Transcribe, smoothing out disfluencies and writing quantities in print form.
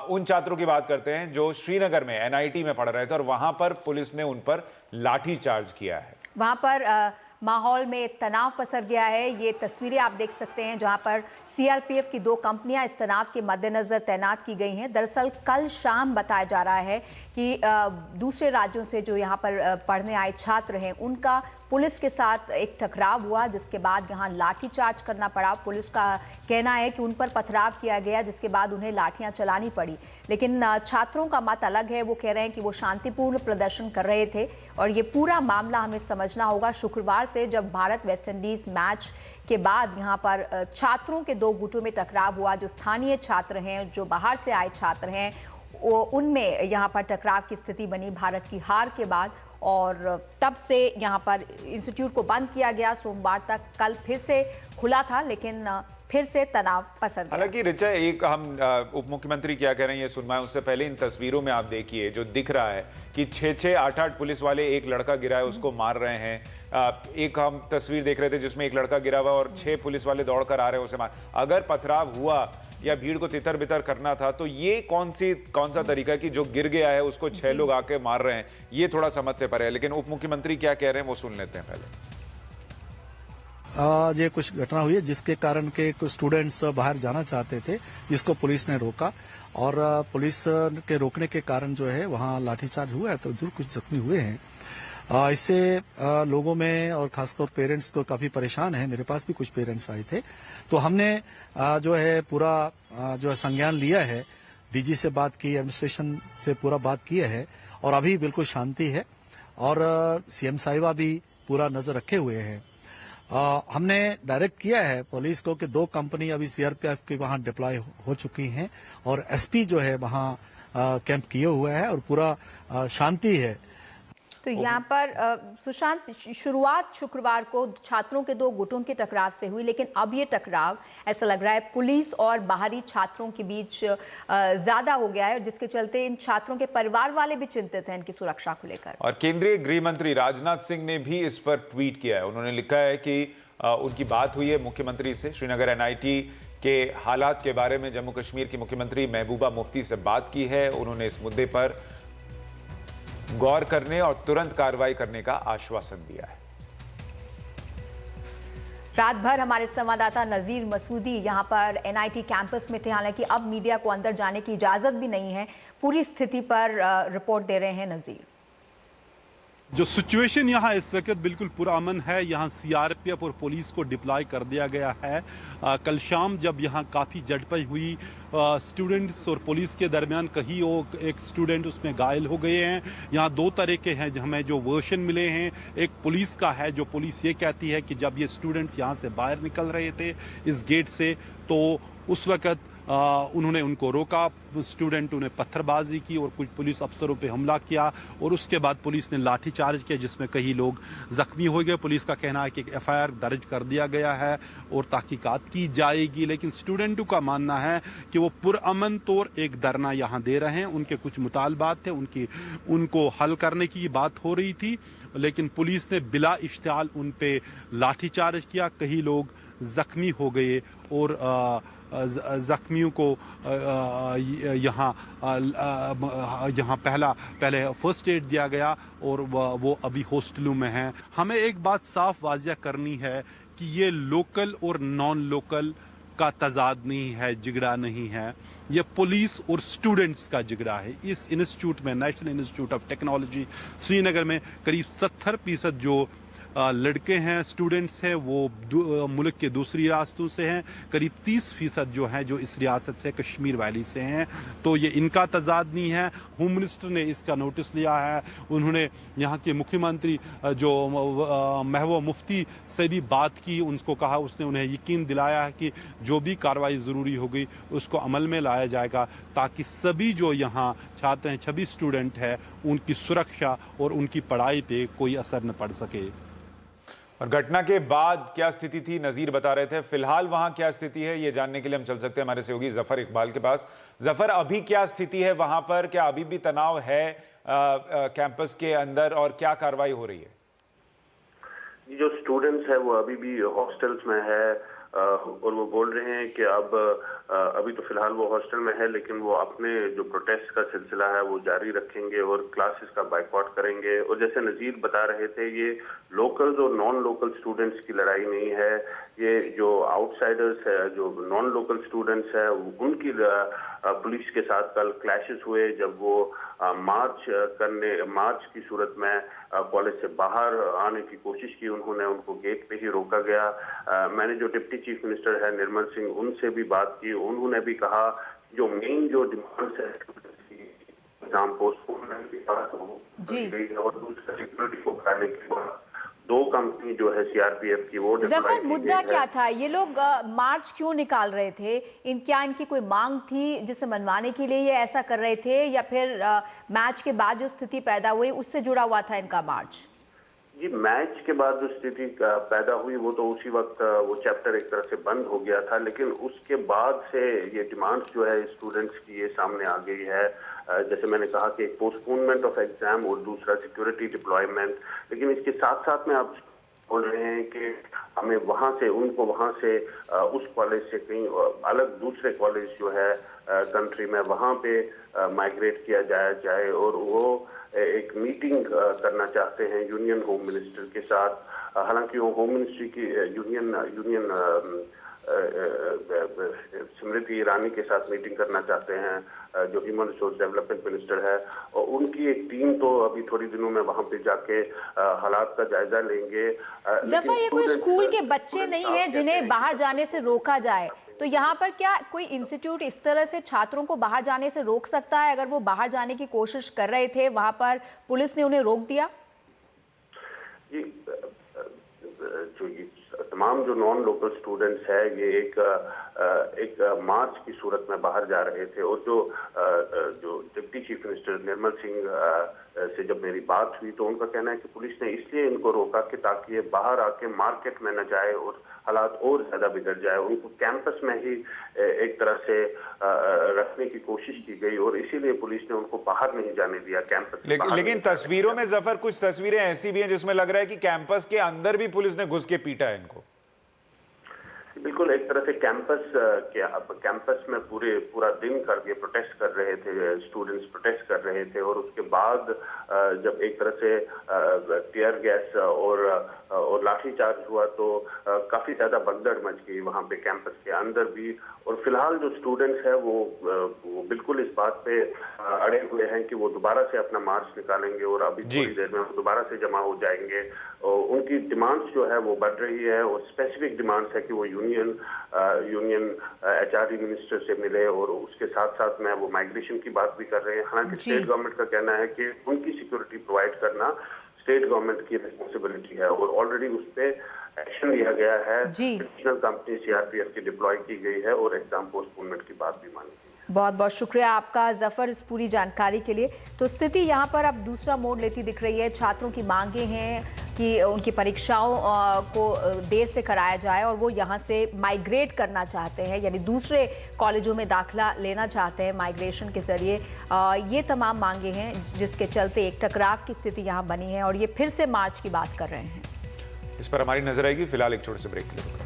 उन छात्रों की बात करते हैं जो श्रीनगर में एनआईटी में पढ़ रहे थे और वहां पर पुलिस ने उन पर लाठीचार्ज किया है। वहां पर माहौल में तनाव पसर गया है। ये तस्वीरें आप देख सकते हैं जहां पर सीआरपीएफ की 2 कंपनियां इस तनाव के मद्देनजर तैनात की गई हैं। दरअसल कल शाम बताया जा रहा है कि दूसरे राज्यों से जो यहां पर पढ़ने आए छात्र हैं उनका पुलिस के साथ एक टकराव हुआ, जिसके बाद यहां लाठीचार्ज करना पड़ा। पुलिस का कहना है कि उन पर पथराव किया गया, जिसके बाद उन्हें लाठियां चलानी पड़ी। लेकिन छात्रों का मत अलग है। वो कह रहे हैं कि वो शांतिपूर्ण प्रदर्शन कर रहे थे और ये पूरा मामला हमें समझना होगा। शुक्रवार से जब भारत वेस्टइंडीज मैच के बाद यहां पर छात्रों के 2 गुटों में टकराव हुआ। जो स्थानीय छात्र हैं, जो बाहर से आए छात्र हैं, उनमें यहां पर टकराव की स्थिति बनी भारत की हार के बाद, और तब से यहां पर इंस्टीट्यूट को बंद किया गया। सोमवार तक, कल फिर से खुला था, लेकिन फिर से तनाव पसर गया। हालांकि रिचा, एक हम उप मुख्यमंत्री क्या कह रहे हैं ये सुनवाएं, उससे पहले इन तस्वीरों में आप देखिए जो दिख रहा है कि 6-6, 8-8 पुलिस वाले एक लड़का गिरा है उसको मार रहे हैं। एक हम तस्वीर देख रहे थे जिसमें एक लड़का गिरा हुआ और 6 पुलिस वाले दौड़कर आ रहे हैं उसे मार। अगर पथराव हुआ या भीड़ को तितर बितर करना था तो ये कौन सा तरीका है कि जो गिर गया है उसको 6 लोग आके मार रहे हैं? ये थोड़ा समझ से परे है। लेकिन उप मुख्यमंत्री क्या कह रहे हैं वो सुन लेते हैं पहले। ये कुछ घटना हुई है जिसके कारण के कुछ स्टूडेंट्स बाहर जाना चाहते थे, जिसको पुलिस ने रोका, और पुलिस के रोकने के कारण जो है वहां लाठीचार्ज हुआ है, तो जरूर कुछ जख्मी हुए हैं। इससे लोगों में और खासतौर पेरेंट्स को काफी परेशान है। मेरे पास भी कुछ पेरेंट्स आए थे, तो हमने जो है पूरा जो है संज्ञान लिया है। डीजी से बात की, एडमिनिस्ट्रेशन से पूरा बात किया है, और अभी बिल्कुल शांति है। और सीएम साहिबा भी पूरा नजर रखे हुए हैं। हमने डायरेक्ट किया है पुलिस को कि 2 कंपनी अभी सीआरपीएफ की वहां डिप्लॉय हो चुकी हैं, और एसपी जो है वहां कैंप किए हुए है, और पूरा शांति है। तो यहाँ पर सुशांत, शुरुआत शुक्रवार को छात्रों के 2 गुटों के टकराव से हुई, लेकिन अब ये टकराव ऐसा लग रहा है पुलिस और बाहरी छात्रों के बीच ज्यादा हो गया है, जिसके चलते इन छात्रों के परिवार वाले भी चिंतित हैं इनकी सुरक्षा को लेकर। और केंद्रीय गृह मंत्री राजनाथ सिंह ने भी इस पर ट्वीट किया है। उन्होंने लिखा है कि उनकी बात हुई है मुख्यमंत्री से। श्रीनगर एनआईटी के हालात के बारे में जम्मू कश्मीर की मुख्यमंत्री महबूबा मुफ्ती से बात की है। उन्होंने इस मुद्दे पर गौर करने और तुरंत कार्रवाई करने का आश्वासन दिया है। रात भर हमारे संवाददाता नजीर मसूदी यहां पर एनआईटी कैंपस में थे। हालांकि अब मीडिया को अंदर जाने की इजाजत भी नहीं है। पूरी स्थिति पर रिपोर्ट दे रहे हैं नजीर। जो सिचुएशन यहाँ इस वक्त बिल्कुल पुरअमन है। यहाँ सीआरपीएफ और पुलिस को डिप्लॉय कर दिया गया है। कल शाम जब यहाँ काफ़ी झड़पें हुई स्टूडेंट्स और पुलिस के दरमियान, कहीं वो एक स्टूडेंट उसमें घायल हो गए हैं। यहाँ 2 तरह के हैं हमें जो वर्शन मिले हैं। एक पुलिस का है, जो पुलिस ये कहती है कि जब ये स्टूडेंट्स यहाँ से बाहर निकल रहे थे इस गेट से, तो उस वक़्त उन्होंने उनको रोका, स्टूडेंट उन्हें पत्थरबाजी की और कुछ पुलिस अफसरों पे हमला किया, और उसके बाद पुलिस ने लाठीचार्ज किया जिसमें कई लोग जख्मी हो गए। पुलिस का कहना है कि एफआईआर दर्ज कर दिया गया है और तहकीकात की जाएगी। लेकिन स्टूडेंटों का मानना है कि वो पुरअमन तौर एक धरना यहाँ दे रहे हैं। उनके कुछ मुतालबात थे, उनको हल करने की बात हो रही थी, लेकिन पुलिस ने बिला इश्तियाल उन पे लाठीचार्ज किया। कई लोग जख्मी हो गए और जख्मियों को यहाँ पहले फर्स्ट एड दिया गया और वो अभी हॉस्टलों में हैं। हमें एक बात साफ वाजिया करनी है कि ये लोकल और नॉन लोकल का तजाद नहीं है, झगड़ा नहीं है। ये पुलिस और स्टूडेंट्स का झगड़ा है। इस इंस्टीट्यूट में, national institute of technology Srinagar में, करीब 70% जो लड़के हैं, स्टूडेंट्स हैं, वो मुल्क के दूसरी रियासतों से हैं। करीब 30% जो हैं जो इस रियासत से, कश्मीर वैली से हैं। तो ये इनका तजाद नहीं है। होम मिनिस्टर ने इसका नोटिस लिया है। उन्होंने यहाँ के मुख्यमंत्री जो महबूबा मुफ्ती से भी बात की, उनको कहा, उसने उन्हें यकीन दिलाया है कि जो भी कार्रवाई ज़रूरी होगी उसको अमल में लाया जाएगा, ताकि सभी जो यहाँ छात्र हैं, 26 स्टूडेंट हैं, उनकी सुरक्षा और उनकी पढ़ाई पे कोई असर न पड़ सके। और घटना के बाद क्या स्थिति थी, नजीर बता रहे थे। फिलहाल वहां क्या स्थिति है ये जानने के लिए हम चल सकते हैं हमारे सहयोगी जफर इकबाल के पास। जफर, अभी क्या स्थिति है वहां पर? क्या अभी भी तनाव है कैंपस के अंदर, और क्या कार्रवाई हो रही है? जो स्टूडेंट्स है वो अभी भी हॉस्टल्स में है और वो बोल रहे हैं कि अब अभी तो फिलहाल वो हॉस्टल में है, लेकिन वो अपने जो प्रोटेस्ट का सिलसिला है वो जारी रखेंगे और क्लासेस का बाइकआउट करेंगे। और जैसे नजीर बता रहे थे, ये लोकल्स और नॉन लोकल स्टूडेंट्स की लड़ाई नहीं है, ये जो आउटसाइडर्स है, जो नॉन लोकल स्टूडेंट्स है, उनकी पुलिस के साथ कल क्लैशेस हुए जब वो मार्च की सूरत में कॉलेज से बाहर आने की कोशिश की। उनको गेट पे ही रोका गया। मैंने जो डिप्टी चीफ मिनिस्टर है निर्मल सिंह, उनसे भी बात की। उन्होंने भी कहा जो मेन जो डिमांड्स है एग्जाम पोस्टपोन की बात हो और दूसरा सिक्योरिटी को बढ़ाने के बाद 2 कंपनी जो है सीआरपीएफ की वो जफर, मुद्दा क्या था? ये लोग मार्च क्यों निकाल रहे थे? क्या इनकी कोई मांग थी जिसे मनवाने के लिए ये ऐसा कर रहे थे, या फिर मैच के बाद जो स्थिति पैदा हुई उससे जुड़ा हुआ था इनका मार्च? जी, मैच के बाद जो स्थिति पैदा हुई वो तो उसी वक्त वो चैप्टर एक तरह से बंद हो गया था, लेकिन उसके बाद से ये डिमांड्स जो है स्टूडेंट्स की ये सामने आ गई है। जैसे मैंने कहा कि एक पोस्टपोनमेंट ऑफ एग्जाम और दूसरा सिक्योरिटी डिप्लॉयमेंट। लेकिन इसके साथ साथ में आप बोल रहे हैं कि हमें उनको वहां से उस कॉलेज से कहीं अलग दूसरे कॉलेज जो है कंट्री में वहां पे माइग्रेट किया जाए और वो एक मीटिंग करना चाहते हैं यूनियन होम मिनिस्टर के साथ। हालांकि वो होम मिनिस्ट्री की यूनियन स्मृति ईरानी के साथ मीटिंग करना चाहते हैं, जो ह्यूमन रिसोर्स डेवलपमेंट मिनिस्टर है, और उनकी एक टीम तो अभी थोड़ी दिनों में वहां पे जाके हालात का जायजा लेंगे। जफर, ये कोई स्कूल के बच्चे नहीं है जिन्हें बाहर जाने से रोका जाए, तो यहाँ पर क्या कोई इंस्टीट्यूट इस तरह से छात्रों को बाहर जाने से रोक सकता है? अगर वो बाहर जाने की कोशिश कर रहे थे, वहां पर पुलिस ने उन्हें रोक दिया? तमाम जो नॉन लोकल स्टूडेंट्स है ये एक मार्च की सूरत में बाहर जा रहे थे, और जो deputy chief minister Nirmal Singh से जब मेरी बात हुई तो उनका कहना है कि पुलिस ने इसलिए इनको रोका कि ताकि ये बाहर आके मार्केट में न जाए और हालात और ज्यादा बिगड़ जाए। उनको कैंपस में ही एक तरह से रखने की कोशिश की गई और इसीलिए पुलिस ने उनको बाहर नहीं जाने दिया कैंपस। लेकिन तस्वीरों में जफर कुछ तस्वीरें ऐसी भी हैं जिसमें लग रहा है कि कैंपस के अंदर भी पुलिस ने घुस के पीटा है इनको। बिल्कुल, एक तरह से कैंपस में पूरा दिन करके प्रोटेस्ट कर रहे थे, स्टूडेंट्स प्रोटेस्ट कर रहे थे, और उसके बाद जब एक तरह से टीयर गैस और लाठीचार्ज हुआ तो काफी ज्यादा भगदड़ मच गई वहां पे कैंपस के अंदर भी। और फिलहाल जो स्टूडेंट्स है वो बिल्कुल इस बात पे अड़े हुए हैं कि वो दोबारा से अपना मार्च निकालेंगे और अभी थोड़ी देर में दोबारा से जमा हो जाएंगे। और उनकी डिमांड्स जो है वो बढ़ रही है और स्पेसिफिक डिमांड्स है कि वो यूनियन एचआरडी मिनिस्टर से मिले, और उसके साथ साथ में वो माइग्रेशन की बात भी कर रहे हैं। हालांकि स्टेट गवर्नमेंट का कहना है कि उनकी सिक्योरिटी प्रोवाइड करना स्टेट गवर्नमेंट की रिस्पॉन्सिबिलिटी है और ऑलरेडी उस पर एक्शन लिया गया है। नेशनल कंपनी सीआरपीएफ की डिप्लॉय की गई है और एग्जाम पोस्टपोनमेंट की बात भी मानी गई है। बहुत बहुत शुक्रिया आपका जफर इस पूरी जानकारी के लिए। तो स्थिति यहाँ पर अब दूसरा मोड़ लेती दिख रही है। छात्रों की मांगे हैं कि उनकी परीक्षाओं को देर से कराया जाए और वो यहाँ से माइग्रेट करना चाहते हैं, यानी दूसरे कॉलेजों में दाखिला लेना चाहते हैं माइग्रेशन के जरिए। ये तमाम मांगे हैं जिसके चलते एक टकराव की स्थिति यहाँ बनी है और ये फिर से मार्च की बात कर रहे हैं। इस पर हमारी नजर आएगी। फिलहाल एक छोटे से ब्रेक के लिए।